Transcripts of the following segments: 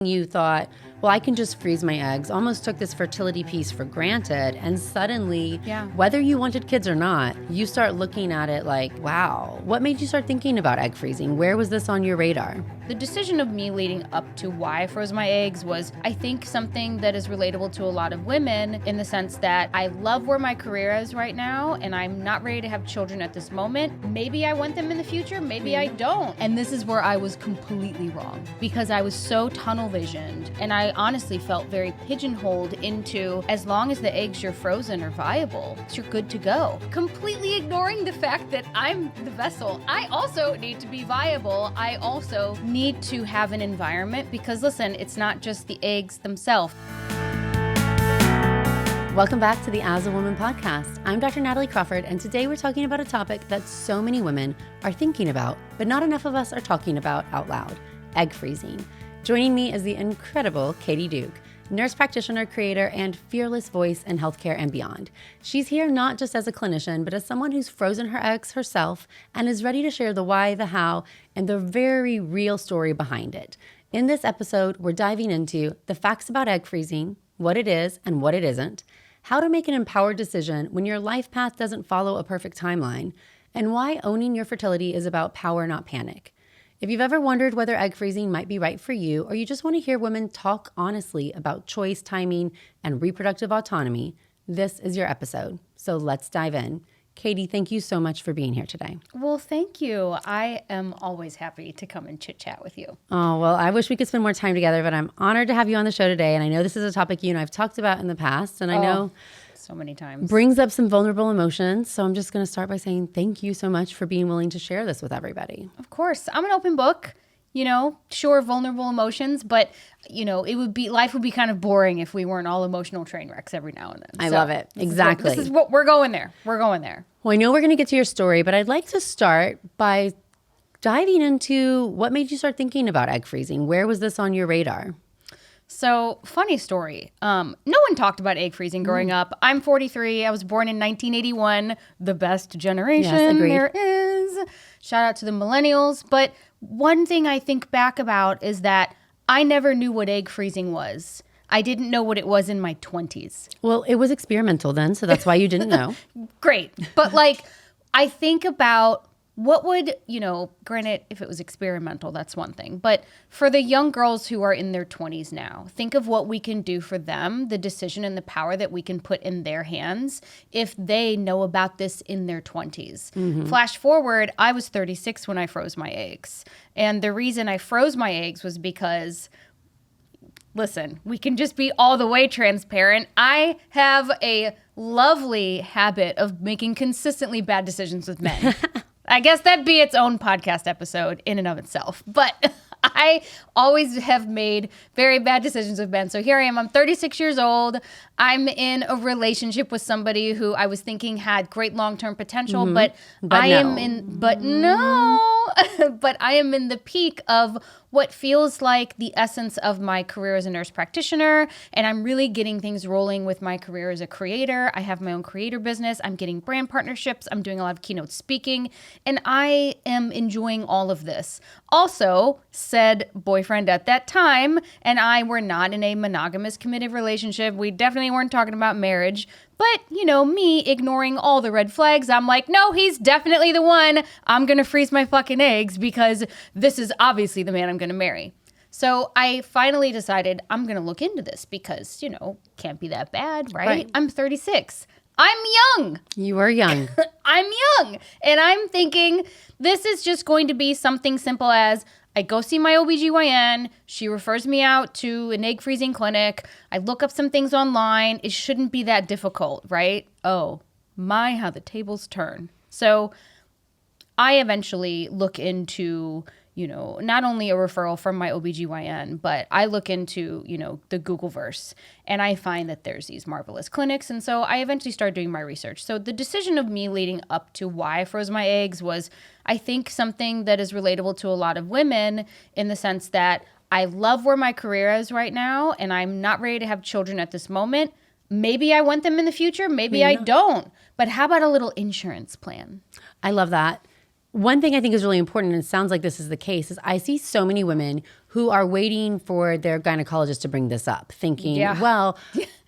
You thought, well, I can just freeze my eggs, almost took this fertility piece for granted. And suddenly, whether you wanted kids or not, you start looking at it like, wow, what made you start thinking about egg freezing? Where was this on your radar? The decision of me leading up to why I froze my eggs was, I think, something that is relatable to a lot of women in the sense that I love where my career is right now and I'm not ready to have children at this moment. Maybe I want them in the future, maybe I don't. And this is where I was completely wrong because I was so tunnel visioned and I honestly felt very pigeonholed into as long as the eggs you're frozen are viable, you're good to go. Completely ignoring the fact that I'm the vessel. I also need to be viable. I also need to have an environment because listen, it's not just the eggs themselves. Welcome back to the As a Woman podcast. I'm Dr. Natalie Crawford, and today we're talking about a topic that so many women are thinking about, but not enough of us are talking about out loud: egg freezing. Joining me is the incredible Katie Duke, nurse practitioner, creator, and fearless voice in healthcare and beyond. She's here not just as a clinician, but as someone who's frozen her eggs herself and is ready to share the why, the how, and the very real story behind it. In this episode, we're diving into the facts about egg freezing, what it is and what it isn't, how to make an empowered decision when your life path doesn't follow a perfect timeline, and why owning your fertility is about power, not panic. If you've ever wondered whether egg freezing might be right for you, or you just want to hear women talk honestly about choice, timing, and reproductive autonomy, this is your episode. So let's dive in. Katie, thank you so much for being here today. Well, thank you. I am always happy to come and chit chat with you. Oh, well, I wish we could spend more time together, but I'm honored to have you on the show today. And I know this is a topic you and I've talked about in the past, and I know so many times brings up some vulnerable emotions. So I'm just going to start by saying thank you so much for being willing to share this with everybody. Of course. I'm an open book, sure, vulnerable emotions, but life would be kind of boring if we weren't all emotional train wrecks every now and then. I love it. Exactly. This is what we're going there. We're going there. Well, I know we're going to get to your story, but I'd like to start by diving into what made you start thinking about egg freezing. Where was this on your radar? So, funny story. No one talked about egg freezing growing up. I'm 43. I was born in 1981. The best generation there is. Shout out to the millennials. But one thing I think back about is that I never knew what egg freezing was. I didn't know what it was in my 20s. Well, it was experimental then, so that's why you didn't know. Great. But I think about what would, granted, if it was experimental, that's one thing. But for the young girls who are in their 20s now, think of what we can do for them, the decision and the power that we can put in their hands if they know about this in their 20s. Mm-hmm. Flash forward, I was 36 when I froze my eggs. And the reason I froze my eggs was because, listen, we can just be all the way transparent. I have a lovely habit of making consistently bad decisions with men. I guess that'd be its own podcast episode in and of itself. But I always have made very bad decisions with men. So here I am. I'm 36 years old. I'm in a relationship with somebody who I was thinking had great long-term potential, but I am in the peak of what feels like the essence of my career as a nurse practitioner, and I'm really getting things rolling with my career as a creator. I have my own creator business. I'm getting brand partnerships. I'm doing a lot of keynote speaking, and I am enjoying all of this. Also, said boyfriend at that time and I were not in a monogamous committed relationship. We definitely weren't talking about marriage. But, me ignoring all the red flags, I'm like, no, he's definitely the one. I'm going to freeze my fucking eggs because this is obviously the man I'm going to marry. So I finally decided I'm going to look into this because, can't be that bad, right? I'm 36. I'm young. You are young. I'm young. And I'm thinking this is just going to be something simple as I go see my OBGYN. She refers me out to an egg freezing clinic. I look up some things online. It shouldn't be that difficult, right? Oh, my, how the tables turn. So I eventually look into, not only a referral from my OBGYN, but I look into, the Googleverse, and I find that there's these marvelous clinics. And so I eventually started doing my research. So the decision of me leading up to why I froze my eggs was, I think, something that is relatable to a lot of women in the sense that I love where my career is right now, and I'm not ready to have children at this moment. Maybe I want them in the future. Maybe I don't. But how about a little insurance plan? I love that. One thing I think is really important, and it sounds like this is the case, is I see so many women who are waiting for their gynecologist to bring this up, thinking, well,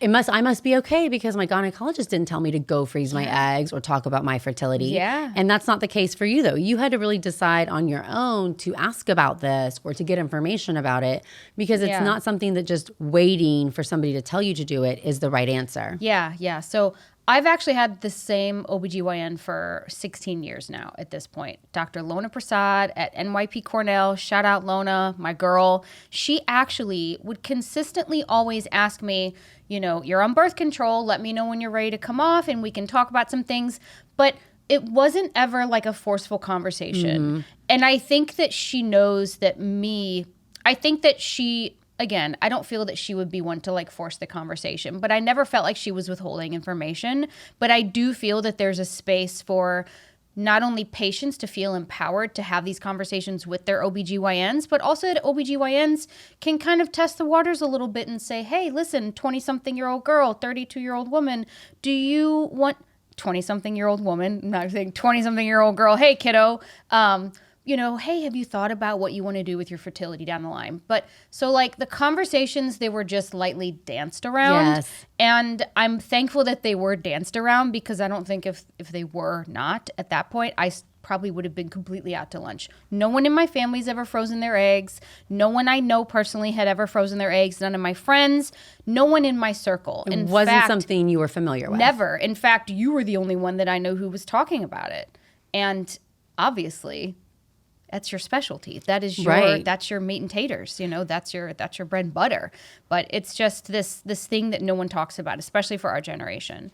I must be okay because my gynecologist didn't tell me to go freeze my eggs or talk about my fertility. Yeah. And that's not the case for you, though. You had to really decide on your own to ask about this or to get information about it, because it's not something that just waiting for somebody to tell you to do it is the right answer. Yeah. So I've actually had the same OBGYN for 16 years now at this point. Dr. Lona Prasad at NYP Cornell, shout out Lona, my girl. She actually would consistently always ask me, you're on birth control, let me know when you're ready to come off and we can talk about some things. But it wasn't ever like a forceful conversation. And I think that she knows that again, I don't feel that she would be one to like force the conversation, but I never felt like she was withholding information. But I do feel that there's a space for not only patients to feel empowered to have these conversations with their OBGYNs, but also that OBGYNs can kind of test the waters a little bit and say, hey, listen, 20-something-year-old girl, 32-year-old woman, do you want 20-something-year-old woman? I'm not saying 20-something-year-old girl, hey, kiddo, hey, have you thought about what you want to do with your fertility down the line? But so like the conversations, they were just lightly danced around. Yes. And I'm thankful that they were danced around, because I don't think if they were not at that point, I probably would have been completely out to lunch. No one in my family's ever frozen their eggs. No one I know personally had ever frozen their eggs. None of my friends, no one in my circle. It wasn't something you were familiar with. Never. In fact, you were the only one that I know who was talking about it. And obviously, that's your specialty. That is that's your meat and taters. That's your bread and butter. But it's just this thing that no one talks about, especially for our generation.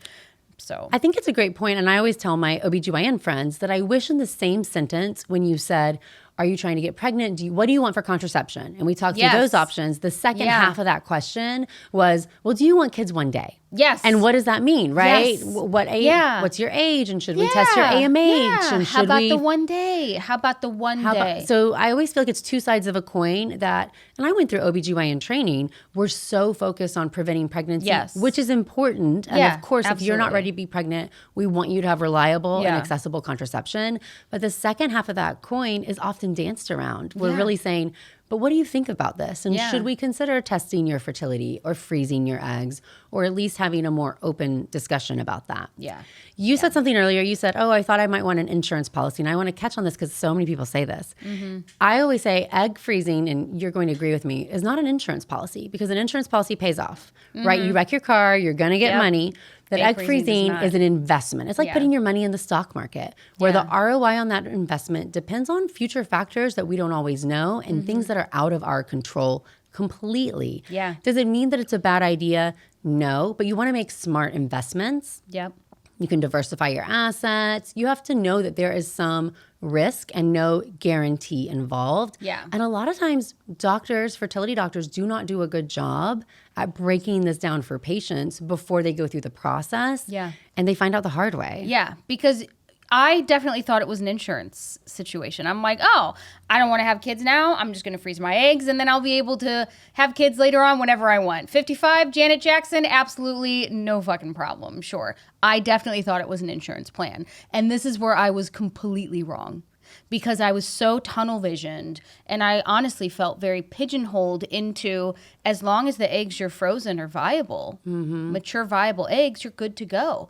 So I think it's a great point. And I always tell my OBGYN friends that I wish in the same sentence when you said, are you trying to get pregnant? What do you want for contraception? And we talked through those options. The second half of that question was, well, do you want kids one day? Yes. And what does that mean, right? Yes. What age? Yeah. What's your age? And should we test your AMH? Yeah. And How about the one day? So I always feel like it's two sides of a coin that, and I went through OBGYN training, we're so focused on preventing pregnancy, which is important. And of course, if you're not ready to be pregnant, we want you to have reliable and accessible contraception. But the second half of that coin is often danced around. We're really saying, but what do you think about this? And should we consider testing your fertility or freezing your eggs, or at least having a more open discussion about that? Yeah. You said something earlier. You said, I thought I might want an insurance policy. And I want to catch on this because so many people say this. I always say egg freezing, and you're going to agree with me, is not an insurance policy, because an insurance policy pays off, right? You wreck your car, you're going to get money. That egg freezing is an investment. It's like putting your money in the stock market, where the ROI on that investment depends on future factors that we don't always know and things that are out of our control completely. Yeah. Does it mean that it's a bad idea? No, but you want to make smart investments. Yep. You can diversify your assets. You have to know that there is some risk and no guarantee involved. Yeah. And a lot of times fertility doctors do not do a good job at breaking this down for patients before they go through the process. Yeah. And they find out the hard way. Yeah, because I definitely thought it was an insurance situation. I'm like, I don't want to have kids now. I'm just going to freeze my eggs, and then I'll be able to have kids later on whenever I want. 55, Janet Jackson, absolutely no fucking problem. Sure. I definitely thought it was an insurance plan. And this is where I was completely wrong, because I was so tunnel visioned, and I honestly felt very pigeonholed into, as long as the eggs you're frozen are viable, mature viable eggs, you're good to go.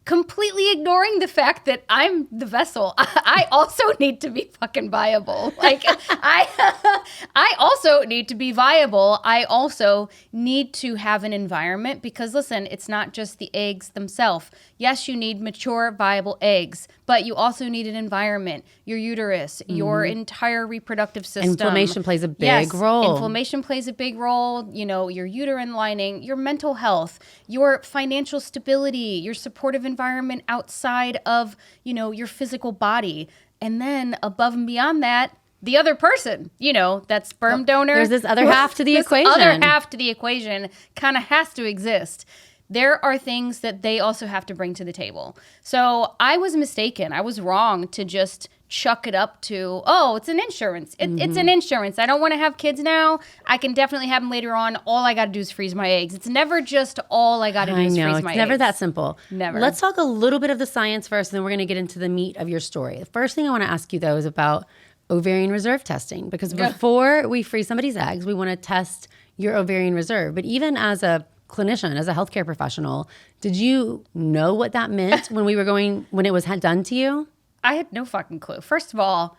Completely ignoring the fact that I'm the vessel. I also need to be fucking viable. Like, I also need to be viable. I also need to have an environment, because listen, it's not just the eggs themselves. Yes, you need mature, viable eggs, but you also need an environment, your uterus, your entire reproductive system. Inflammation plays a big role. Inflammation plays a big role. Your uterine lining, your mental health, your financial stability, your supportive environment outside of, your physical body. And then above and beyond that, the other person, that sperm donor. There's this other half to the equation. Other half to the equation kind of has to exist. There are things that they also have to bring to the table. So I was mistaken. I was wrong to just chuck it up to, oh, it's an insurance. It's an insurance. I don't want to have kids now. I can definitely have them later on. All I got to do is freeze my eggs. It's never just all I got to do is freeze my eggs. It's never that simple. Never. Let's talk a little bit of the science first, and then we're going to get into the meat of your story. The first thing I want to ask you, though, is about ovarian reserve testing, because before we freeze somebody's eggs, we want to test your ovarian reserve. But even as a clinician, as a healthcare professional, did you know what that meant when it was done to you? I had no fucking clue. First of all,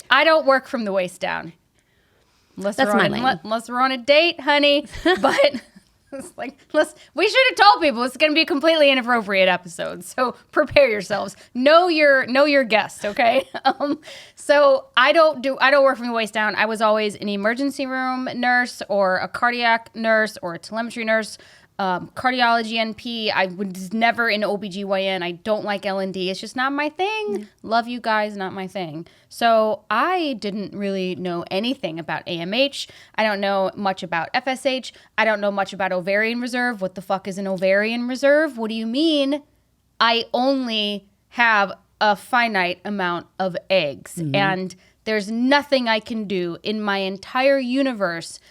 I don't work from the waist down. Unless we're on a date, honey. But it's like, we should have told people it's going to be a completely inappropriate episode. So prepare yourselves. Know your guest, okay? So I don't work from the waist down. I was always an emergency room nurse or a cardiac nurse or a telemetry nurse. Cardiology NP. I was never in OBGYN. I don't like L&D. It's just not my thing. Love you guys, not my thing. So I didn't really know anything about AMH. I don't know much about FSH. I don't know much about ovarian reserve. What the fuck is an ovarian reserve? What do you mean? I only have a finite amount of eggs, and there's nothing I can do in my entire universe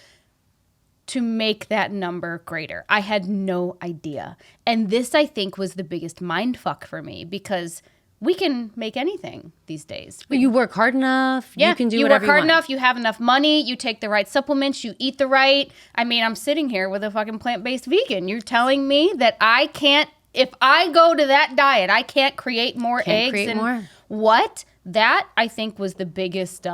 to make that number greater. I had no idea. And this, I think, was the biggest mind fuck for me, because we can make anything these days. You work hard enough. You can do whatever you want. You work hard enough. You have enough money. You take the right supplements. You eat the right. I mean, I'm sitting here with a fucking plant-based vegan. You're telling me that I can't, if I go to that diet, I can't create more eggs. What? That, I think, was the biggest...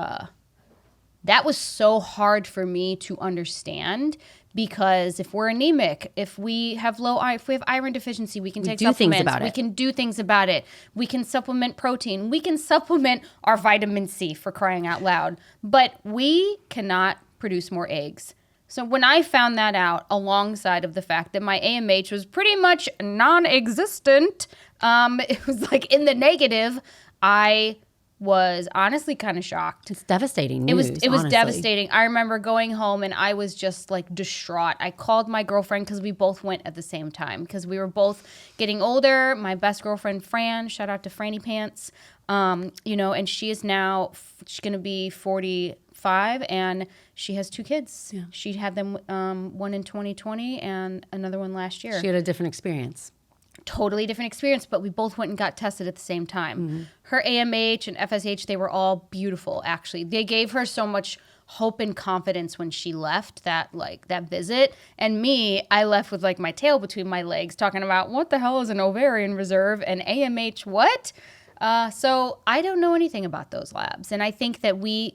That was so hard for me to understand, because if we're anemic, if we have iron deficiency, we can take supplements. We can do things about it. We can supplement protein. We can supplement our vitamin C, for crying out loud. But we cannot produce more eggs. So when I found that out, alongside of the fact that my AMH was pretty much non-existent, it was like in the negative, I was honestly kind of shocked. It's devastating news. It was devastating. I remember going home and I was just like distraught. I called my girlfriend, because we both went at the same time, because we were both getting older. My best girlfriend, Fran, shout out to Franny Pants, and she is now, she's going to be 45, and she has 2 kids. Yeah. She had them, one in 2020 and another one last year. She had a different experience. Totally different experience, but we both went and got tested at the same time. Her AMH and FSH, they were all beautiful, actually. They gave her so much hope and confidence when she left that visit. And me, I left with like my tail between my legs, talking about what the hell is an ovarian reserve and AMH what? So I don't know anything about those labs. And I think that we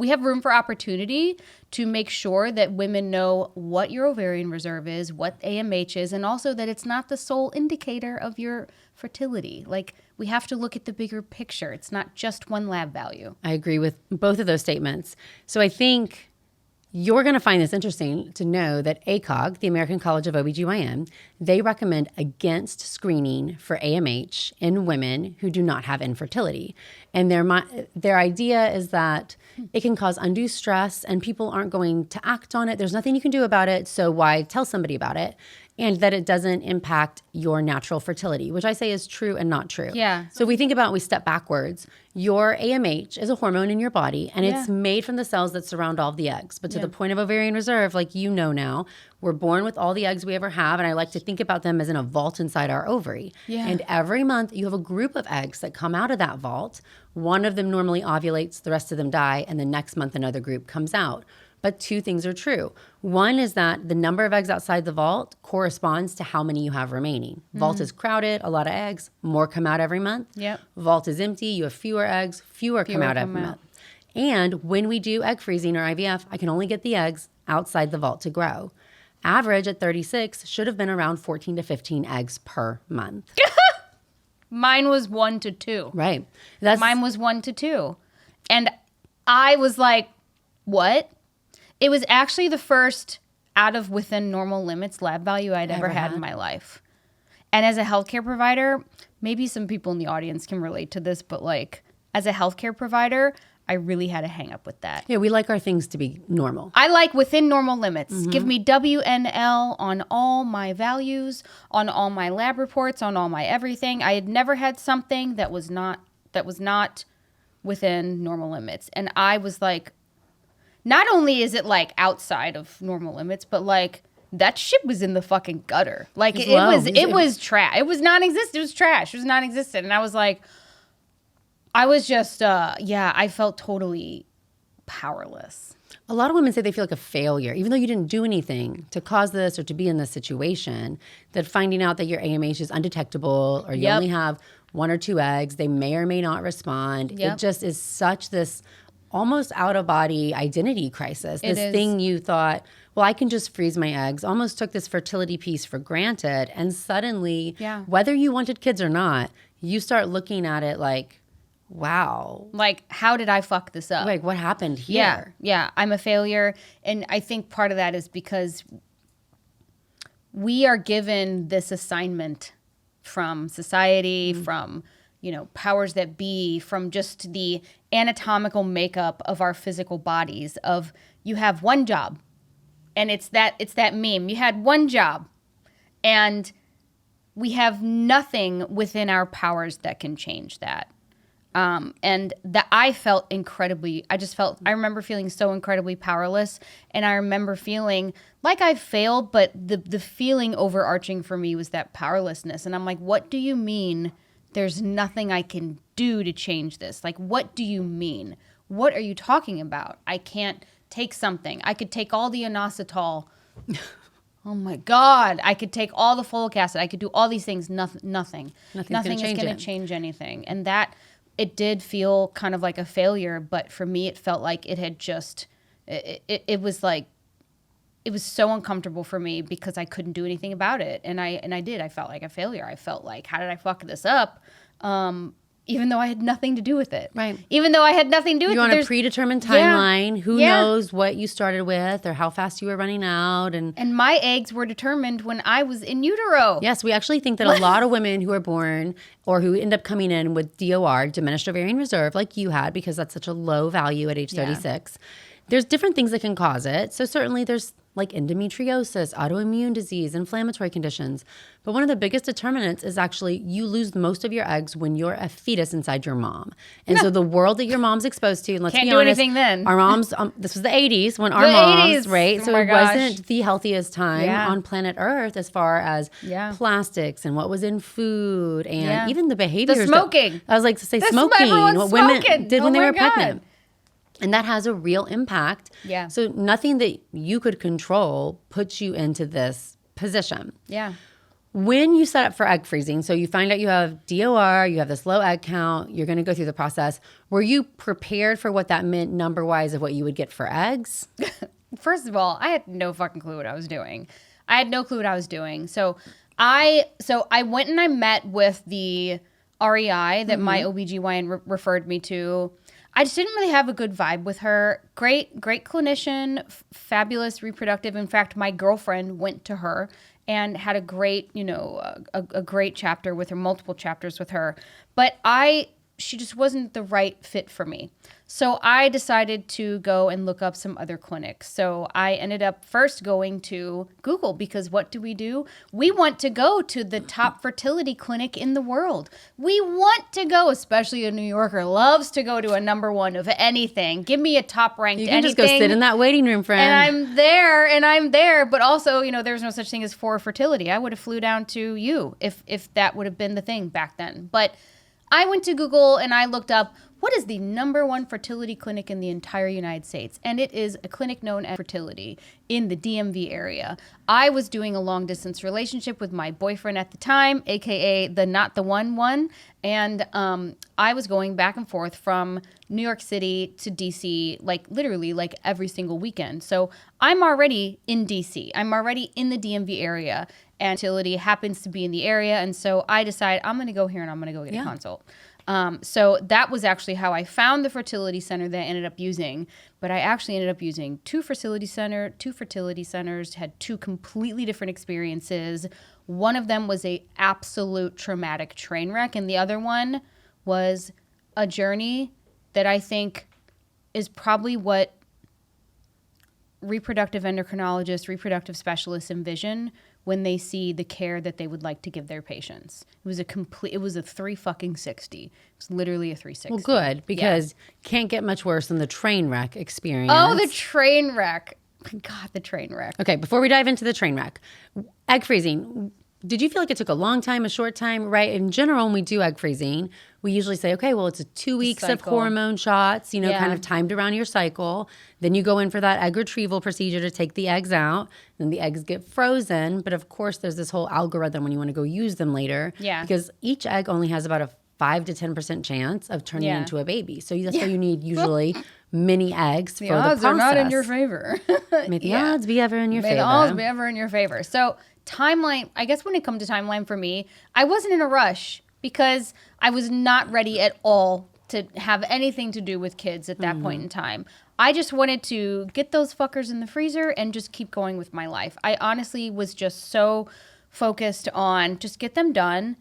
have room for opportunity to make sure that women know what your ovarian reserve is, what AMH is, and also that it's not the sole indicator of your fertility. Like, we have to look at the bigger picture. It's not just one lab value. I agree with both of those statements. So I think you're going to find this interesting to know that ACOG, the American College of OBGYN, they recommend against screening for AMH in women who do not have infertility. And their idea is that it can cause undue stress and people aren't going to act on it. There's nothing you can do about it, so why tell somebody about it? And that it doesn't impact your natural fertility, which I say is true and not true. Yeah. So if we think about, we step backwards, your AMH is a hormone in your body, and it's made from the cells that surround all of the eggs. But to the point of ovarian reserve, like you know now, we're born with all the eggs we ever have, and I like to think about them as in a vault inside our ovary. Yeah. And every month you have a group of eggs that come out of that vault. One of them normally ovulates, the rest of them die, and the next month another group comes out. But 2 things are true. One is that the number of eggs outside the vault corresponds to how many you have remaining. Vault is crowded, a lot of eggs, more come out every month. Yep. Vault is empty, you have fewer eggs, fewer come out every month. And when we do egg freezing or IVF, I can only get the eggs outside the vault to grow. Average at 36 should have been around 14 to 15 eggs per month. Mine was 1 to 2. Right. Mine was 1 to 2. And I was like, what? It was actually the first out of within normal limits lab value I'd ever had in my life. And as a healthcare provider, maybe some people in the audience can relate to this, but like as a healthcare provider, I really had a hang up with that. Yeah, we like our things to be normal. I like within normal limits. Give me WNL on all my values, on all my lab reports, on all my everything. I had never had something that was not within normal limits. And I was like, not only is it like outside of normal limits, but like that shit was in the fucking gutter. Like it was trash. It was non-existent. It was trash. It was non-existent. And I was like, I was just, I felt totally powerless. A lot of women say they feel like a failure, even though you didn't do anything to cause this or to be in this situation, that finding out that your AMH is undetectable or you only have 1 or 2 eggs, they may or may not respond. It just is such this almost out-of-body identity crisis. This thing you thought, well, I can just freeze my eggs, almost took this fertility piece for granted. And suddenly, whether you wanted kids or not, you start looking at it like, wow. Like, how did I fuck this up? Like, what happened here? Yeah, I'm a failure. And I think part of that is because we are given this assignment from society, from, powers that be, from just the anatomical makeup of our physical bodies of you have one job. And it's that meme. You had one job. And we have nothing within our powers that can change that. And that I remember feeling so incredibly powerless. And I remember feeling like I failed, but the feeling overarching for me was that powerlessness. And I'm like, what do you mean there's nothing I can do to change this? Like, what do you mean? What are you talking about? I can't take something. I could take all the inositol. Oh my God. I could take all the folic acid. I could do all these things. Nothing is going to change anything. And that, it did feel kind of like a failure, but for me, it felt like it had just, it was like, it was so uncomfortable for me because I couldn't do anything about it. And I did. I felt like a failure. I felt like, how did I fuck this up? Even though I had nothing to do with it. Right. Even though I had nothing to do with it. You're on a predetermined timeline. Who knows what you started with or how fast you were running out. And my eggs were determined when I was in utero. Yes, we actually think that a lot of women who are born or who end up coming in with DOR, diminished ovarian reserve, like you had, because that's such a low value at age 36, there's different things that can cause it. So certainly there's like endometriosis, autoimmune disease, inflammatory conditions. But one of the biggest determinants is actually you lose most of your eggs when you're a fetus inside your mom. And so the world that your mom's exposed to, and let's be honest, anything then. Our moms, this was the 80s when our moms, right? So it wasn't the healthiest time on planet Earth as far as plastics and what was in food and even the behaviors. The smoking. I was like to say smoking, what women did when they were pregnant. And that has a real impact. Yeah. So nothing that you could control puts you into this position. Yeah. When you set up for egg freezing, so you find out you have DOR, you have this low egg count, you're going to go through the process. Were you prepared for what that meant number-wise of what you would get for eggs? First of all, I had no fucking clue what I was doing. So I went and I met with the REI that my OBGYN referred me to. I just didn't really have a good vibe with her. Great clinician, fabulous reproductive. In fact, my girlfriend went to her and had a great, a great chapter with her, multiple chapters with her. But she just wasn't the right fit for me. So I decided to go and look up some other clinics. So I ended up first going to Google because what do? We want to go to the top fertility clinic in the world. We want to go, especially a New Yorker, loves to go to a number one of anything. Give me a top ranked anything. You can just go sit in that waiting room, friend. And I'm there. But also, there's no such thing as for fertility. I would have flew down to you if that would have been the thing back then. But I went to Google and I looked up what is the number one fertility clinic in the entire United States. And it is a clinic known as Fertility in the DMV area. I was doing a long distance relationship with my boyfriend at the time, AKA the not the one. And I was going back and forth from New York City to DC, literally every single weekend. So I'm already in DC. I'm already in the DMV area. And fertility happens to be in the area. And so I decided I'm going to go here and I'm going to go get a consult. So that was actually how I found the fertility center that I ended up using. But I actually ended up using two fertility centers, had two completely different experiences. One of them was a absolute traumatic train wreck. And the other one was a journey that I think is probably what reproductive endocrinologists, reproductive specialists envision when they see the care that they would like to give their patients. It was a 360. It was literally a 360. Well, good, because can't get much worse than the train wreck experience. Oh, the train wreck. My God, the train wreck. Okay, before we dive into the train wreck, egg freezing. Did you feel like it took a long time, a short time? Right. In general, when we do egg freezing, we usually say, okay, well, it's 2 weeks of hormone shots, kind of timed around your cycle. Then you go in for that egg retrieval procedure to take the eggs out. Then the eggs get frozen. But of course, there's this whole algorithm when you want to go use them later. Yeah. Because each egg only has about a 5 to 10% chance of turning into a baby. So that's why you need usually many eggs for the process. The odds are not in your favor. May the odds be ever in your favor. May the odds be ever in your favor. So timeline, I guess when it comes to timeline for me, I wasn't in a rush because I was not ready at all to have anything to do with kids at that point in time. I just wanted to get those fuckers in the freezer and just keep going with my life. I honestly was just so focused on just get them done.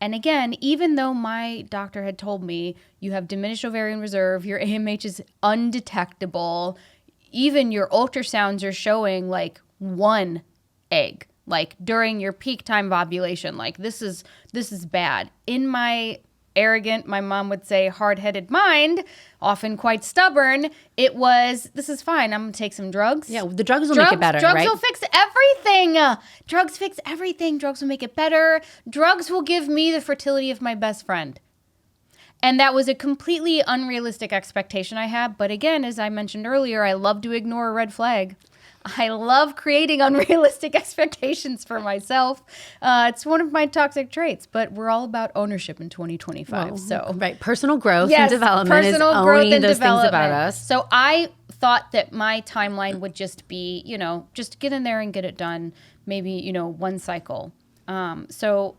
And again, even though my doctor had told me you have diminished ovarian reserve, your AMH is undetectable, even your ultrasounds are showing like 1 egg. Like during your peak time of ovulation, like this is bad. In my arrogant, my mom would say hard-headed mind, often quite stubborn, it was, this is fine. I'm going to take some drugs. Yeah, the drugs will make it better, drugs right? Drugs will fix everything. Drugs fix everything. Drugs will make it better. Drugs will give me the fertility of my best friend. And that was a completely unrealistic expectation I had. But again, as I mentioned earlier, I love to ignore a red flag. I love creating unrealistic expectations for myself. It's one of my toxic traits, but we're all about ownership in 2025. Right, personal growth and development is owning those things about us. So I thought that my timeline would just be, just get in there and get it done. Maybe, 1 cycle. So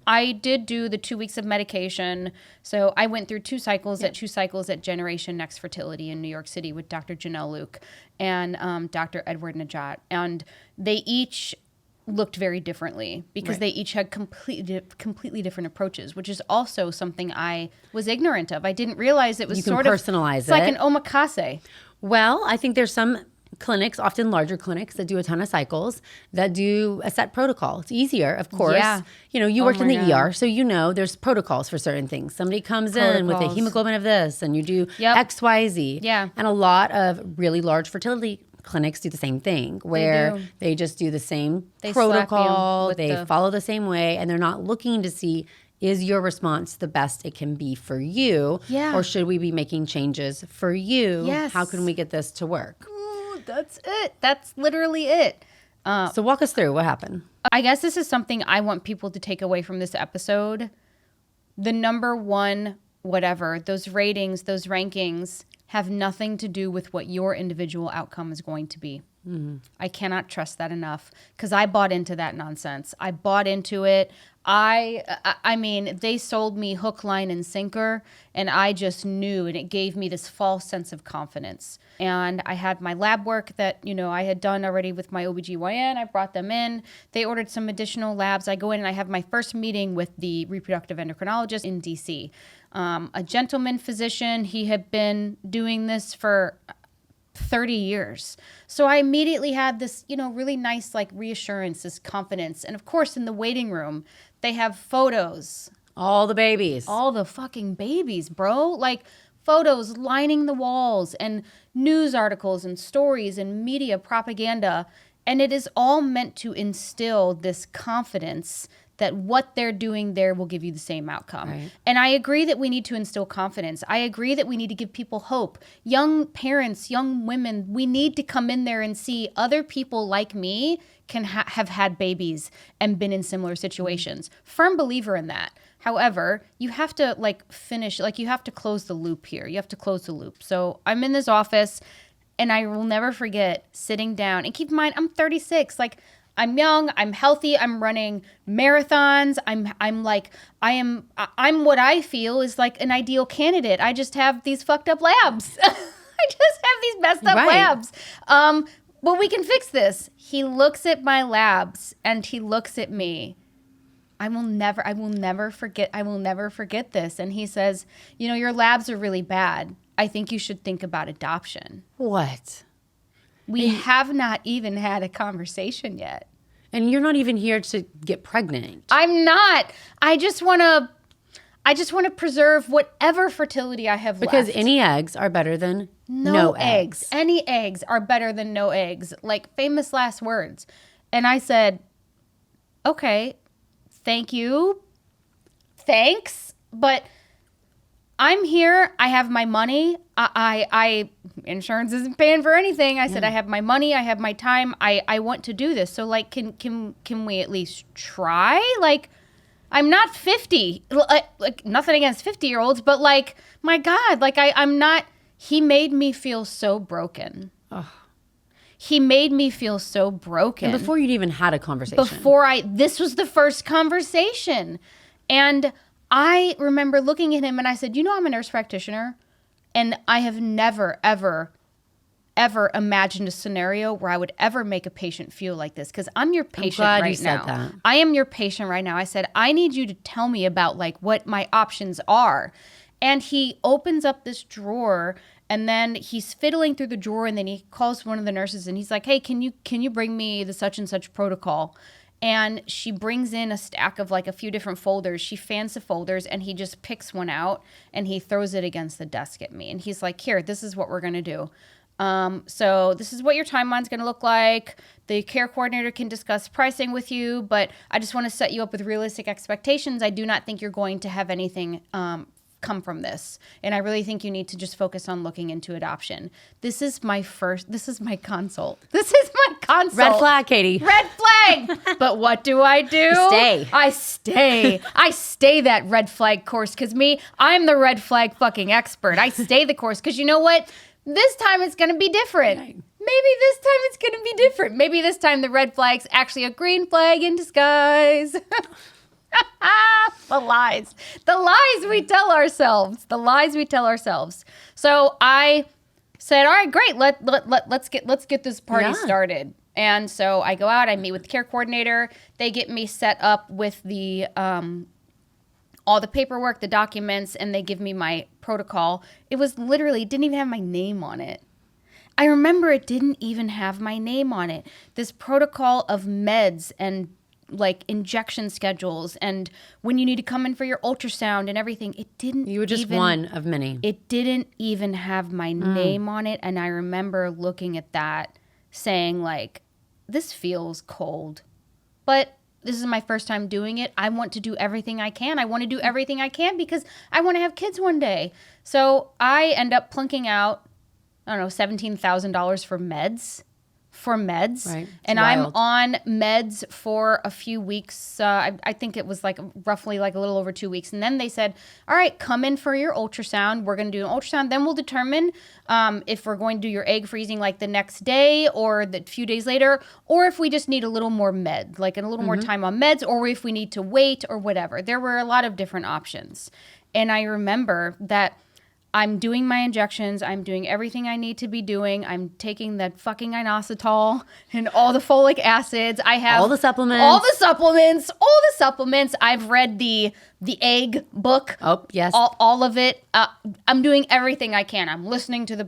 I did do the 2 weeks of medication. So I went through 2 cycles at Generation Next Fertility in New York City with Dr. Janelle Luke and Dr. Edward Najat. And they each looked very differently because they each had completely different approaches, which is also something I was ignorant of. I didn't realize it was you can personalize it's like an omakase. Well, I think there's some clinics, often larger clinics that do a ton of cycles that do a set protocol. It's easier, of course. Yeah. You worked in the ER, so there's protocols for certain things. Somebody comes in with a hemoglobin of this and you do X, Y, Z. Yeah. And a lot of really large fertility clinics do the same thing where they just do the same protocol. They follow the same way and they're not looking to see, is your response the best it can be for you? Yeah. Or should we be making changes for you? Yes. How can we get this to work? That's it. That's literally it. So walk us through what happened. I guess this is something I want people to take away from this episode. The number one, whatever, those ratings, those rankings have nothing to do with what your individual outcome is going to be. Mm-hmm. I cannot trust that enough because I bought into that nonsense. I bought into it. I mean, they sold me hook, line, and sinker, and I just knew, and it gave me this false sense of confidence. And I had my lab work that, I had done already with my OBGYN. I brought them in. They ordered some additional labs. I go in and I have my first meeting with the reproductive endocrinologist in DC. A gentleman physician, he had been doing this for 30 years. So I immediately had this, really nice reassurance, this confidence. And of course, in the waiting room, they have photos. All the babies. All the fucking babies, bro. Photos lining the walls and news articles and stories and media propaganda. And it is all meant to instill this confidence that what they're doing there will give you the same outcome. Right. And I agree that we need to instill confidence. I agree that we need to give people hope. Young parents, young women, we need to come in there and see other people like me can have had babies and been in similar situations. Firm believer in that. However, you have to finish, you have to close the loop here. You have to close the loop. So I'm in this office and I will never forget sitting down, and keep in mind, I'm 36. I'm young, I'm healthy, I'm running marathons. I'm what I feel is an ideal candidate. I just have these fucked up labs. I just have these messed up labs. But we can fix this. He looks at my labs and he looks at me. I will never forget this. And he says, your labs are really bad. I think you should think about adoption. What? We have not even had a conversation yet. And you're not even here to get pregnant. I'm not. I just want to preserve whatever fertility I have because left. any eggs are better than no eggs. Any eggs are better than no eggs. Like famous last words. And I said, okay, thank you. Thanks. But I'm here. I have my money. I insurance isn't paying for anything. I said, I have my money. I have my time. I want to do this. So like, can we at least try? Like, I'm not 50, like nothing against 50-year-olds, but like, my God, like I'm not, he made me feel so broken. Oh. He made me feel so broken. And before you'd even had a conversation. This was the first conversation. And I remember looking at him and I said, you know, I'm a nurse practitioner and I have never, ever imagined a scenario where I would ever make a patient feel like this because I'm your patient right now. I'm glad you said that. I am your patient right now. I said, I need you to tell me about like what my options are. And he opens up this drawer and then he's fiddling through the drawer and then he calls one of the nurses and he's like, hey, can you bring me the such and such protocol? And she brings in a stack of like a few different folders. She fans the folders and he just picks one out and he throws it against the desk at me. And he's like, here, this is what we're going to do. So this is what your timeline's going to look like. The care coordinator can discuss pricing with you, but I just want to set you up with realistic expectations. I do not think you're going to have anything come from this. And I really think you need to just focus on looking into adoption. This is my consult. This is my consult. Red flag, Katie. Red flag. But what do? Stay. I stay that red flag course because I'm the red flag fucking expert. I stay the course because you know what? This time it's going to be different. Maybe this time it's going to be different. Maybe this time the red flag's actually a green flag in disguise. The lies we tell ourselves. So I said, all right, great. Let's get this party started. And so I go out, I meet with the care coordinator. They get me set up with the, all the paperwork, the documents, and they give me my protocol. It didn't even have my name on it. I remember it didn't even have my name on it. This protocol of meds and like injection schedules and when you need to come in for your ultrasound and everything. You were just one of many. It didn't even have my name on it. And I remember looking at that saying like, this feels cold, but this is my first time doing it. I want to do everything I can. I want to do everything I can because I want to have kids one day. So I end up plunking out, I don't know, $17,000 for meds. Right. And I'm on meds for a few weeks. I think it was like roughly like a little over 2 weeks. And then they said, all right, come in for your ultrasound. We're going to do an ultrasound. Then we'll determine if we're going to do your egg freezing like the next day or the few days later, or if we just need a little more med, like a little more time on meds, or if we need to wait or whatever. There were a lot of different options. And I remember that I'm doing my injections. I'm doing everything I need to be doing. I'm taking that fucking inositol and all the folic acids. I have all the supplements. I've read the egg book. Oh, yes. All of it. I'm doing everything I can. I'm listening to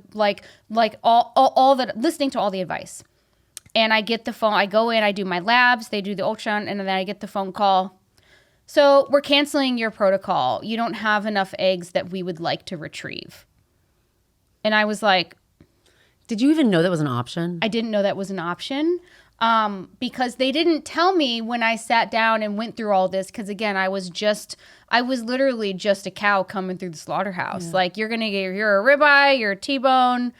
listening to all the advice. And I get the phone. I go in, I do my labs, they do the ultrasound, and then I get the phone call. So we're canceling your protocol. You don't have enough eggs that we would like to retrieve. And I was like... Did you even know that was an option? I didn't know that was an option because they didn't tell me when I sat down and went through all this. Because again, I was literally just a cow coming through the slaughterhouse. Yeah. Like you're a ribeye, you're a T-bone.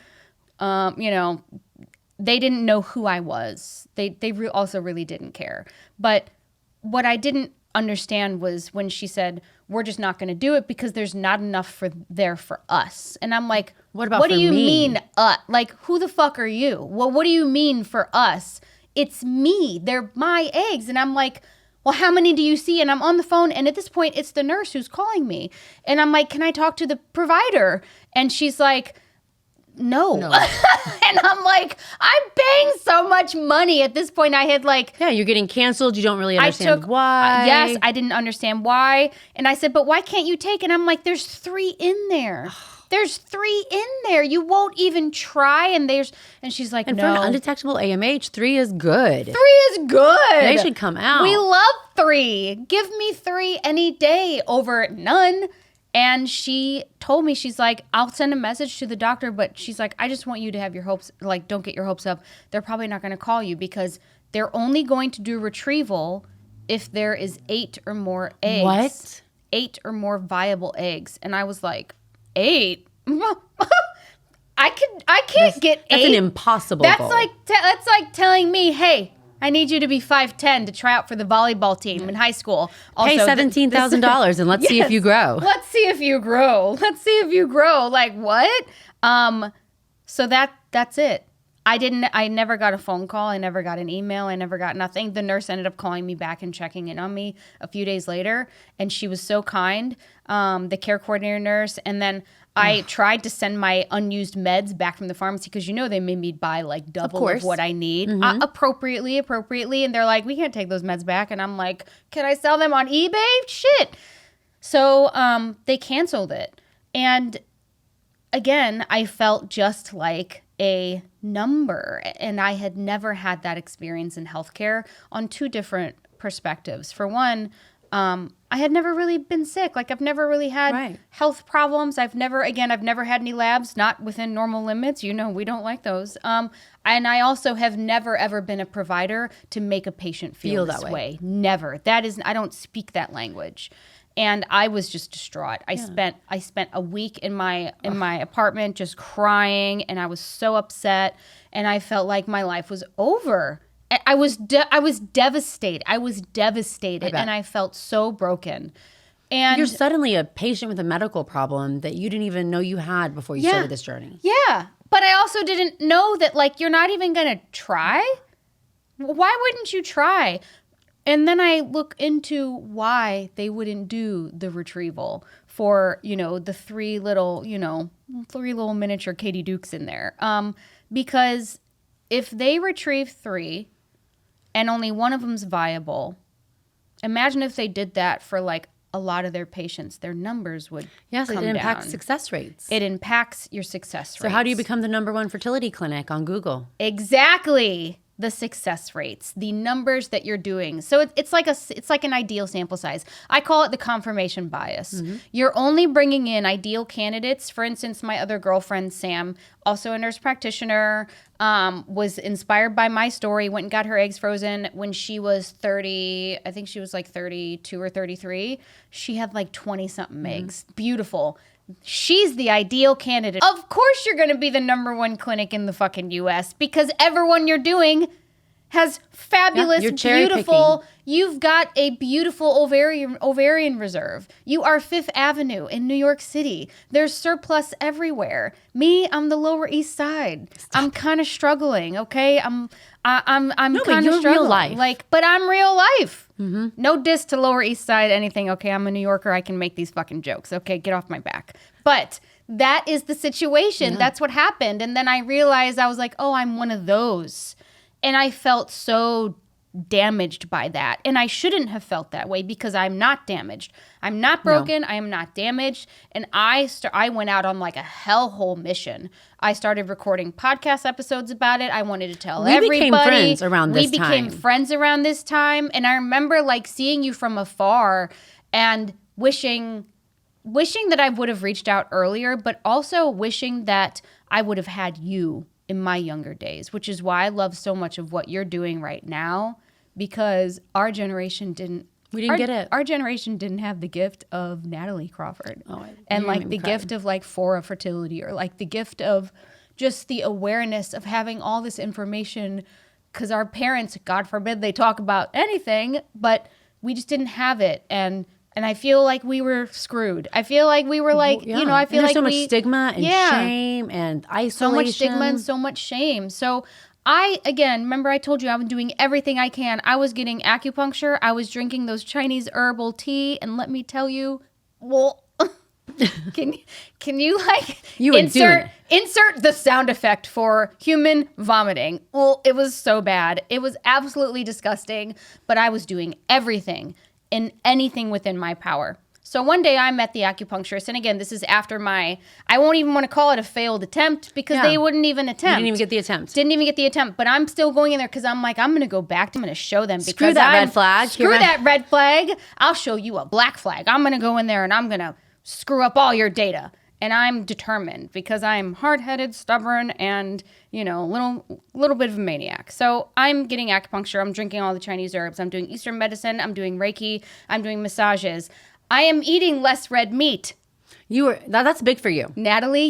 They didn't know who I was. They also really didn't care. But what I didn't understand was when she said, we're just not going to do it because there's not enough for us. And I'm like, what do you mean? Like, who the fuck are you? Well, what do you mean for us? It's me. They're my eggs. And I'm like, well, how many do you see? And I'm on the phone. And at this point, it's the nurse who's calling me. And I'm like, can I talk to the provider? And she's like, no. And I'm like, I'm paying so much money. At this point, I had you're getting canceled. You don't really understand why. Yes, I didn't understand why. And I said, but why can't you take? And I'm like, there's 3 in there. There's 3 in there. You won't even try. And she's like, and no. for an undetectable AMH, 3 is good. 3 is good. They should come out. We love 3. Give me 3 any day over none. And she told me, she's like, I'll send a message to the doctor, but she's like, I just want you to have your hopes, like, don't get your hopes up. They're probably not going to call you because they're only going to do retrieval if there is 8 or more eggs. What? 8 or more viable eggs. And I was like, 8? I can't get 8. That's an impossible goal. That's like telling me, hey, I need you to be 5'10" to try out for the volleyball team in high school. Also, pay $17,000 and let's see if you grow. Let's see if you grow. Like, what? So that's it. I never got a phone call. I never got an email. I never got nothing. The nurse ended up calling me back and checking in on me a few days later. And she was so kind, the care coordinator nurse. And then I tried to send my unused meds back from the pharmacy because, they made me buy like double of what I need appropriately. And they're like, we can't take those meds back. And I'm like, can I sell them on eBay? Shit. So they canceled it. And again, I felt just like a number. And I had never had that experience in healthcare on 2 different perspectives. For one, I had never really been sick. Like, I've never really had health problems. I've never had any labs, not within normal limits. We don't like those. And I also have never, ever been a provider to make a patient feel this way. Never. I don't speak that language. And I was just distraught. I spent a week in my apartment just crying, and I was so upset, and I felt like my life was over. I was devastated. And I felt so broken. And you're suddenly a patient with a medical problem that you didn't even know you had before you started this journey. Yeah. But I also didn't know that, like, you're not even going to try. Why wouldn't you try? And then I look into why they wouldn't do the retrieval for, the 3 little miniature Katie Dukes in there. Because if they retrieve 3 and only one of them's viable, imagine if they did that for like a lot of their patients, their numbers would come down. It impacts success rates. It impacts your success rates. So how do you become the #1 fertility clinic on Google? Exactly. The success rates, the numbers that you're doing. So it's like an ideal sample size. I call it the confirmation bias. You're only bringing in ideal candidates. For instance, my other girlfriend, Sam, also a nurse practitioner, was inspired by my story, went and got her eggs frozen when she was 30. I think she was like 32 or 33. She had like 20-something eggs. Beautiful. She's the ideal candidate. Of course you're going to be the #1 clinic in the fucking U.S. because everyone you're doing has fabulous, beautiful. You've got a beautiful ovarian reserve. You are 5th Avenue in New York City. There's surplus everywhere. Me, I'm the Lower East Side. I'm kind of struggling. Okay, I'm kind of struggling. Real life. Like, but I'm real life. No diss to Lower East Side, anything. Okay, I'm a New Yorker. I can make these fucking jokes. Okay, get off my back. But that is the situation. Yeah. That's what happened. And then I realized, I was like, oh, I'm one of those. And I felt so damaged by that. And I shouldn't have felt that way because I'm not damaged. I'm not broken. No. I am not damaged. And I went out on like a hellhole mission. I started recording podcast episodes about it. I wanted to tell everybody. We became friends around this time. We became friends around this time. And I remember like seeing you from afar and wishing that I would have reached out earlier, but also wishing that I would have had you in my younger days, which is why I love so much of what you're doing right now, because our generation didn't. We didn't get it. Our generation didn't have the gift of Natalie Crawford, and like the gift of like Fora Fertility, or like the gift of just the awareness of having all this information. Because our parents, God forbid, they talk about anything, but we just didn't have it, and I feel like we were screwed. I feel like we were like, I feel like there's so much stigma and shame and isolation. So much stigma and so much shame. So remember I told you I was doing everything I can. I was getting acupuncture. I was drinking those Chinese herbal tea. And let me tell you, well, can you like insert the sound effect for human vomiting? Well, it was so bad. It was absolutely disgusting. But I was doing everything and anything within my power So one day I'm at the acupuncturist, and again, this is after I won't even want to call it a failed attempt because they wouldn't even attempt. You didn't even get the attempt. Didn't even get the attempt, but I'm still going in there because I'm like, I'm going to go back. I'm going to show them. Screw that red flag. Screw that red flag. I'll show you a black flag. I'm going to go in there and I'm going to screw up all your data. And I'm determined because I'm hard-headed, stubborn, and, a little bit of a maniac. So I'm getting acupuncture. I'm drinking all the Chinese herbs. I'm doing Eastern medicine. I'm doing Reiki. I'm doing massages. I am eating less red meat. That's big for you. Natalie,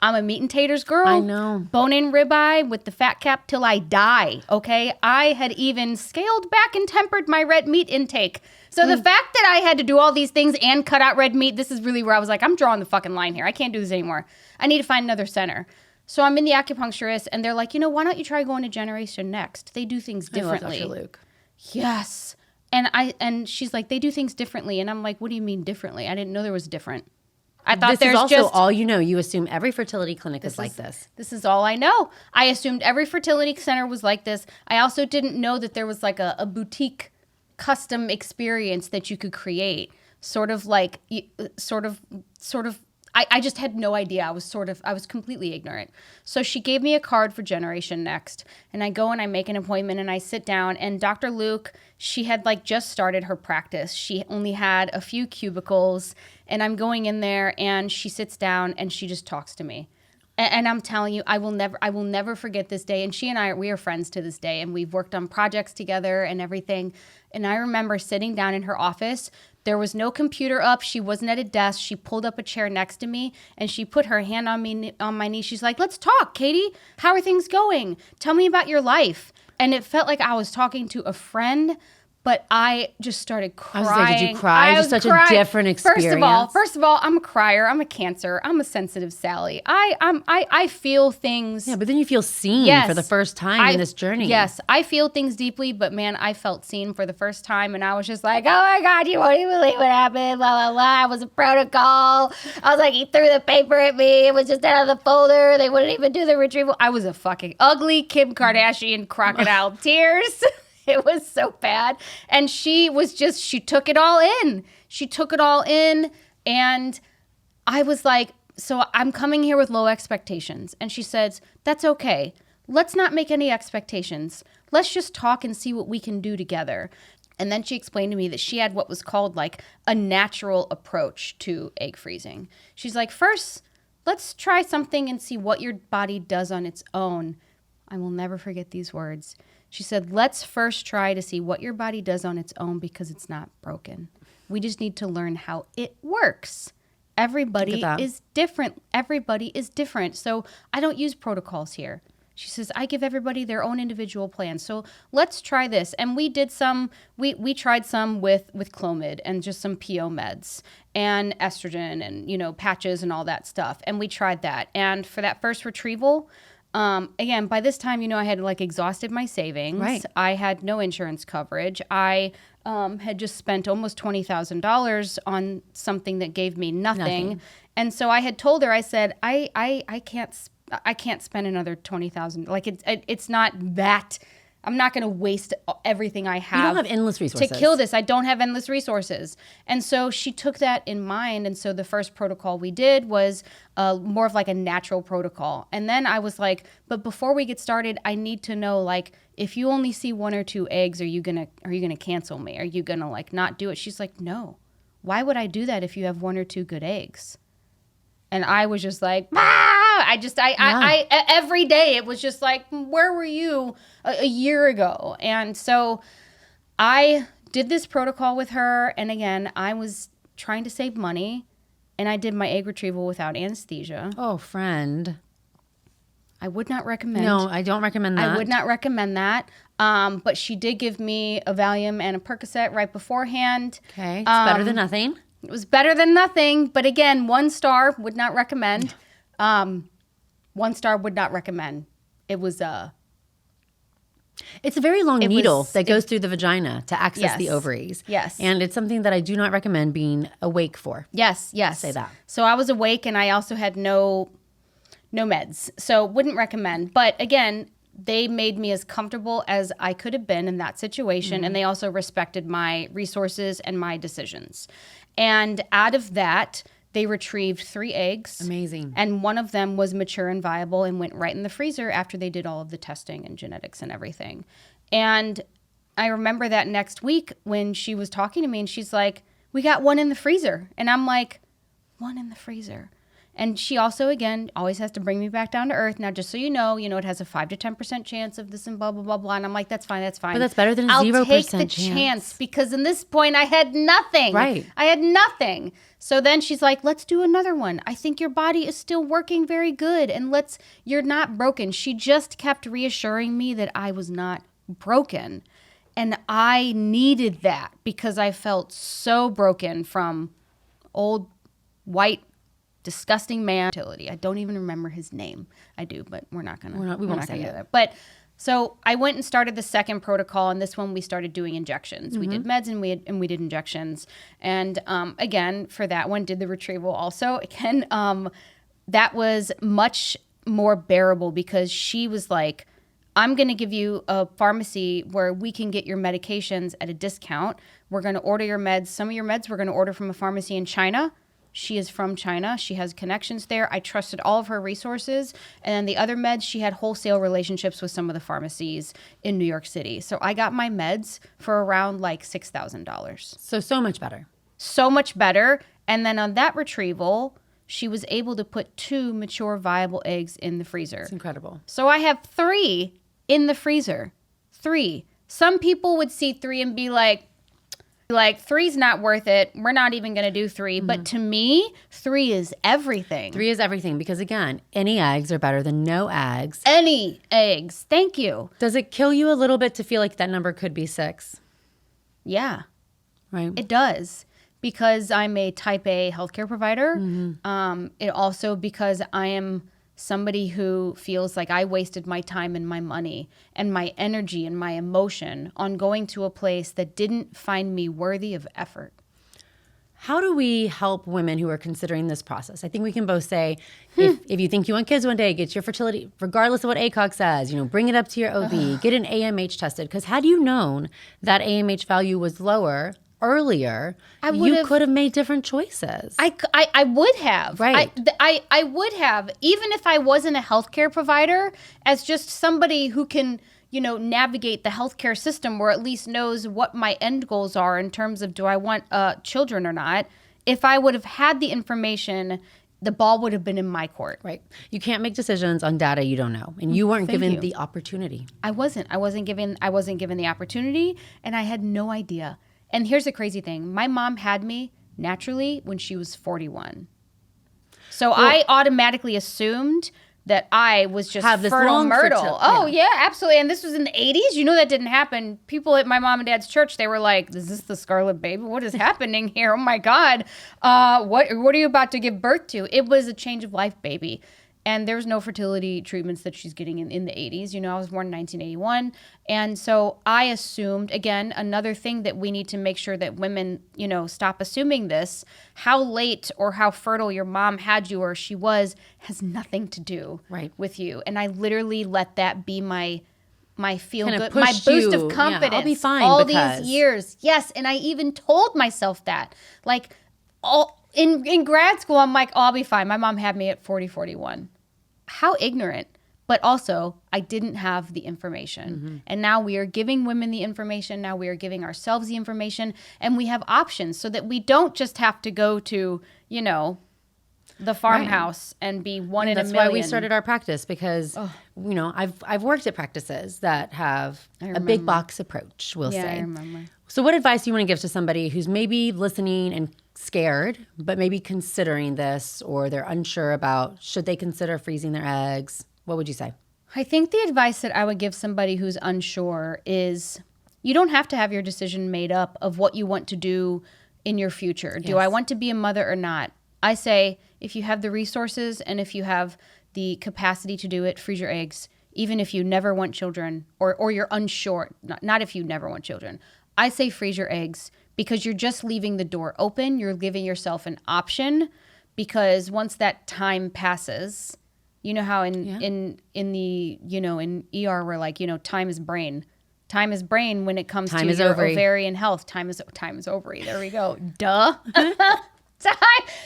I'm a meat and taters girl. I know. Bone-in ribeye with the fat cap till I die, okay? I had even scaled back and tempered my red meat intake. So the fact that I had to do all these things and cut out red meat, this is really where I was like, I'm drawing the fucking line here. I can't do this anymore. I need to find another center. So I'm in the acupuncturist, and they're like, why don't you try going to Generation Next? They do things differently. I love Dr. Luke. Yes. And she's like, they do things differently. And I'm like, what do you mean differently? I didn't know there was different. I thought this is also all you know. You assume every fertility clinic is like this. This is all I know. I assumed every fertility center was like this. I also didn't know that there was like a boutique custom experience that you could create. I just had no idea. I was completely ignorant. So she gave me a card for Generation Next, and I go and I make an appointment and I sit down, and Dr. Luke, she had just started her practice. She only had a few cubicles, and I'm going in there and she sits down and she just talks to me. And I'm telling you, I will never forget this day. And she and we are friends to this day, and we've worked on projects together and everything. And I remember sitting down in her office. There was no computer up. She wasn't at a desk. She pulled up a chair next to me, and she put her hand on my knee. She's like, "Let's talk, Katie. How are things going? Tell me about your life." And it felt like I was talking to a friend. But I just started crying. I was like, did you cry? It was such a different experience. First of all, I'm a crier. I'm a Cancer. I'm a sensitive Sally. I feel things. Yeah, but then you feel seen for the first time in this journey. Yes, I feel things deeply, but man, I felt seen for the first time, and I was just like, oh my God, you won't even believe what happened, blah, blah, blah. It was a protocol. I was like, he threw the paper at me. It was just out of the folder. They wouldn't even do the retrieval. I was a fucking ugly Kim Kardashian crocodile tears. It was so bad. And she took it all in. She took it all in. And I was like, so I'm coming here with low expectations. And she says, that's okay. Let's not make any expectations. Let's just talk and see what we can do together. And then she explained to me that she had what was called a natural approach to egg freezing. She's like, first, let's try something and see what your body does on its own. I will never forget these words. She said, let's first try to see what your body does on its own because it's not broken. We just need to learn how it works. Everybody is different. Everybody is different. So I don't use protocols here. She says, I give everybody their own individual plan. So let's try this. And we did we tried some with Clomid and just some PO meds and estrogen and, patches and all that stuff. And we tried that. And for that first retrieval, again, by this time, I had exhausted my savings. Right. I had no insurance coverage. I had just spent almost $20,000 on something that gave me nothing. And so I had told her, I said, I can't spend another $20,000. It's not that. I'm not going to waste everything I have. You don't have endless resources. To kill this. I don't have endless resources. And so she took that in mind. And so the first protocol we did was more of a natural protocol. And then I was like, but before we get started, I need to know, if you only see 1 or 2 eggs, are you gonna cancel me? Are you gonna not do it? She's like, no. Why would I do that if you have 1 or 2 good eggs? And I was just like, I every day it was just like, where were you a year ago? And so I did this protocol with her. And again, I was trying to save money, and I did my egg retrieval without anesthesia. Oh, friend. I would not recommend. No, I don't recommend that. I would not recommend that. But she did give me a Valium and a Percocet right beforehand. Okay, it's better than nothing. It was better than nothing, but again, 1 star, would not recommend. 1 star, would not recommend. It was It's a very long needle that goes through the vagina to access the ovaries. Yes. And it's something that I do not recommend being awake for. Yes. Say that. So I was awake, and I also had no meds. So wouldn't recommend. But again, they made me as comfortable as I could have been in that situation. And they also respected my resources and my decisions. And out of that, they retrieved 3 eggs. Amazing. And one of them was mature and viable and went right in the freezer after they did all of the testing and genetics and everything. And I remember that next week when she was talking to me and she's like, we got one in the freezer. And I'm like, one in the freezer. And she also, again, always has to bring me back down to earth. Now, just so you know, it has a 5 to 10% chance of this and blah, blah, blah, blah. And I'm like, that's fine. But that's better than a 0% I'll take the chance because in this point, I had nothing. Right. I had nothing. So then she's like, let's do another one. I think your body is still working very good. And you're not broken. She just kept reassuring me that I was not broken. And I needed that because I felt so broken from old white disgusting man. Fertility. I don't even remember his name. I do, but we won't say that. But so I went and started the second protocol, and this one we started doing injections. We did meds and we did injections. And again, for that one, did the retrieval also. Again, that was much more bearable because she was like, I'm going to give you a pharmacy where we can get your medications at a discount. We're going to order your meds. Some of your meds we're going to order from a pharmacy in China. She is from China. She has connections there. I trusted all of her resources. And then the other meds, she had wholesale relationships with some of the pharmacies in New York City. So I got my meds for around like $6,000. So much better. So much better. And then on that retrieval, she was able to put 2 mature viable eggs in the freezer. It's incredible. So I have 3 in the freezer. 3. Some people would see 3 and be like 3's not worth it. We're not even going to do 3. But to me, 3 is everything. 3 is everything because, again, any eggs are better than no eggs. Any eggs. Thank you. Does it kill you a little bit to feel like that number could be 6? Yeah. Right. It does. Because I'm a type A healthcare provider. It also because I am somebody who feels like I wasted my time and my money and my energy and my emotion on going to a place that didn't find me worthy of effort. How do we help women who are considering this process? I think we can both say, if you think you want kids one day, get your fertility, regardless of what ACOG says, bring it up to your OB, get an AMH tested. Because had you known that AMH value was lower earlier, you could have made different choices. I would have. Right. I would have, even if I wasn't a healthcare provider, as just somebody who can, navigate the healthcare system or at least knows what my end goals are in terms of do I want children or not. If I would have had the information, the ball would have been in my court. Right. You can't make decisions on data you don't know. And you weren't given the opportunity. I wasn't given the opportunity, and I had no idea. And here's the crazy thing. My mom had me naturally when she was 41. So I automatically assumed that I was just fertile myrtle. Oh, yeah, absolutely. And this was in the 80s. That didn't happen. People at my mom and dad's church, they were like, is this the scarlet baby? What is happening here? Oh, my God. What are you about to give birth to? It was a change of life baby. And there's no fertility treatments that she's getting in the 80s. I was born in 1981. And so I assumed, again, another thing that we need to make sure that women, stop assuming this, how late or how fertile your mom had you or she was has nothing to do with you. And I literally let that be my feel good, my boost of confidence. Yeah, I'll be fine all these years. Yes. And I even told myself that. In grad school, I'm like, I'll be fine. My mom had me at 40, 41. How ignorant. But also, I didn't have the information. And now we are giving women the information. Now we are giving ourselves the information. And we have options so that we don't just have to go to, the farmhouse and be one in a million. That's why we started our practice because, I've worked at practices that have a big box approach, we'll say. I remember. So what advice do you want to give to somebody who's maybe listening and scared, but maybe considering this, or they're unsure about should they consider freezing their eggs? What would you say? I think the advice that I would give somebody who's unsure is you don't have to have your decision made up of what you want to do in your future. Yes. Do I want to be a mother or not? I say if you have the resources and if you have the capacity to do it, freeze your eggs, even if you never want children or you're unsure, not if you never want children. I say freeze your eggs because you're just leaving the door open. You're giving yourself an option because once that time passes, You know how in the, you know, in ER we're like, you know, time is brain. Time is brain when it comes to your ovarian health. Time is ovary. There we go. Duh.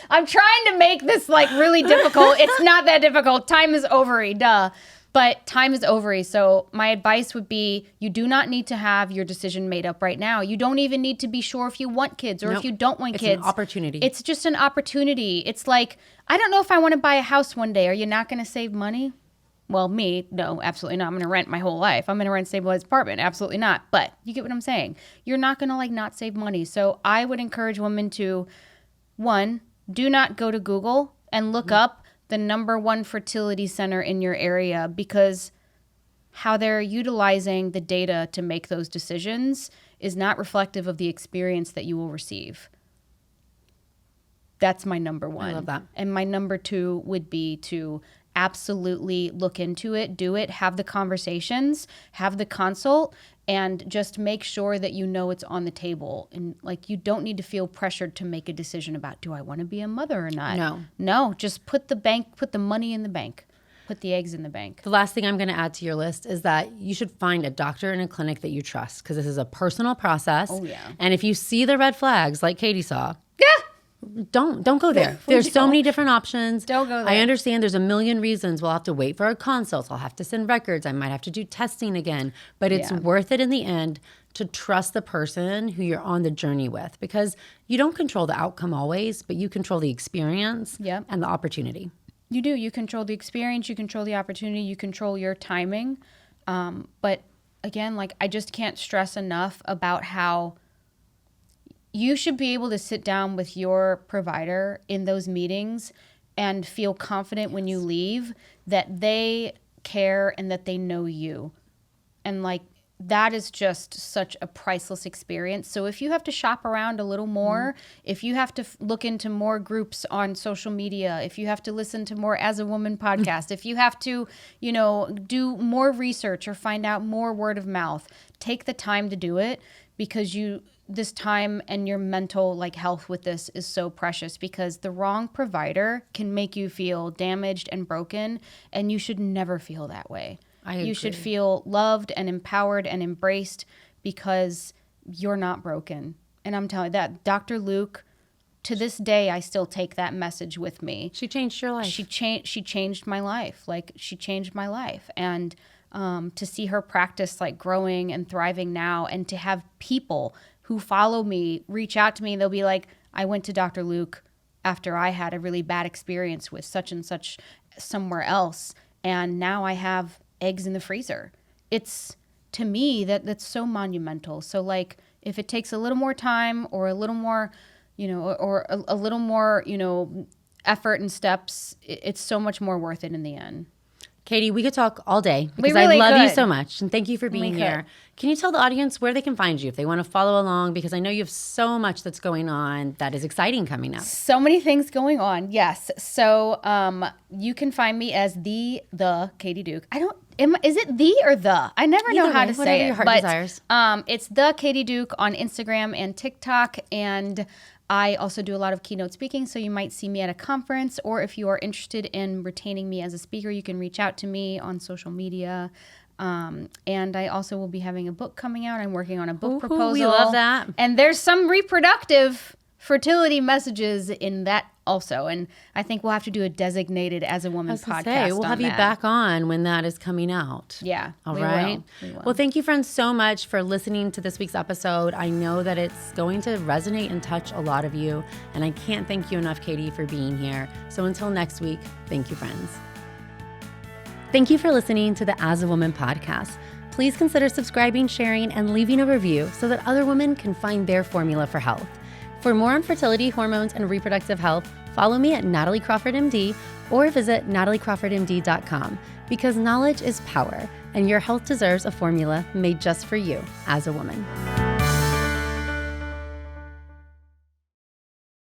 I'm trying to make this like really difficult. It's not that difficult. Time is ovary. Duh. But time is ovary. So my advice would be you do not need to have your decision made up right now. You don't even need to be sure if you want kids or if you don't want kids. It's an opportunity. It's just an opportunity. It's like, I don't know if I want to buy a house one day. Are you not going to save money? Well, me, no, absolutely not. I'm going to rent my whole life. I'm going to rent a stabilized apartment. Absolutely not. But you get what I'm saying. You're not going to like not save money. So I would encourage women to, one, do not go to Google and look up the #1 fertility center in your area, because how they're utilizing the data to make those decisions is not reflective of the experience that you will receive. That's my #1. I love that. And my #2 would be to absolutely look into it, do it, have the conversations, have the consult, and just make sure that you know it's on the table. And like, you don't need to feel pressured to make a decision about, do I want to be a mother or not? No, just put the money in the bank. Put the eggs in the bank. The last thing I'm going to add to your list is that you should find a doctor in a clinic that you trust, because this is a personal process. Oh, yeah. And if you see the red flags like Katie saw, don't go there. There's so many different options. Don't go there. I understand there's a million reasons. We'll have to wait for our consults. I'll have to send records. I might have to do testing again. But it's worth it in the end to trust the person who you're on the journey with, because you don't control the outcome always, but you control the experience and the opportunity. You do. You control the experience. You control the opportunity. You control your timing. But again, like, I just can't stress enough about how you should be able to sit down with your provider in those meetings and feel confident when you leave that they care and that they know you. And like, that is just such a priceless experience. So if you have to shop around a little more, if you have to look into more groups on social media, if you have to listen to more As a Woman podcast, if you have to, you know, do more research or find out more word of mouth, take the time to do it, because this time and your mental like health with this is so precious, because the wrong provider can make you feel damaged and broken, and you should never feel that way. You should feel loved and empowered and embraced, because you're not broken. And I'm telling you that Dr. Luke, to this day, I still take that message with me. She changed your life. She changed my life. Like, she changed my life. And to see her practice like growing and thriving now, and to have people who follow me reach out to me, they'll be like, I went to Dr. Luke after I had a really bad experience with such and such somewhere else, and now I have eggs in the freezer. It's, to me, that's so monumental. So like, if it takes a little more time or a little more, you know, or a little more, you know, effort and steps, it's so much more worth it in the end. Katie, we could talk all day, because really I love you could. so much. And thank you for being here. Can you tell the audience where they can find you if they want to follow along? Because I know you have so much that's going on that is exciting coming up. So many things going on. Yes. So you can find me as the Katie Duke. Is it the or the? I never know how to say it. Your heart desires. It's the Katie Duke on Instagram and TikTok. And I also do a lot of keynote speaking, so you might see me at a conference, or if you are interested in retaining me as a speaker, you can reach out to me on social media. And I also will be having a book coming out. I'm working on a book proposal. We love that. And there's some reproductive fertility messages in that also. And I think we'll have to do a designated As a Woman podcast. We'll have you back on when that is coming out. Yeah. All right. We will. Well, thank you, friends, so much for listening to this week's episode. I know that it's going to resonate and touch a lot of you. And I can't thank you enough, Katie, for being here. So until next week, thank you, friends. Thank you for listening to the As a Woman podcast. Please consider subscribing, sharing, and leaving a review so that other women can find their formula for health. For more on fertility, hormones, and reproductive health, follow me at Natalie Crawford MD or visit nataliecrawfordmd.com, because knowledge is power, and your health deserves a formula made just for you as a woman.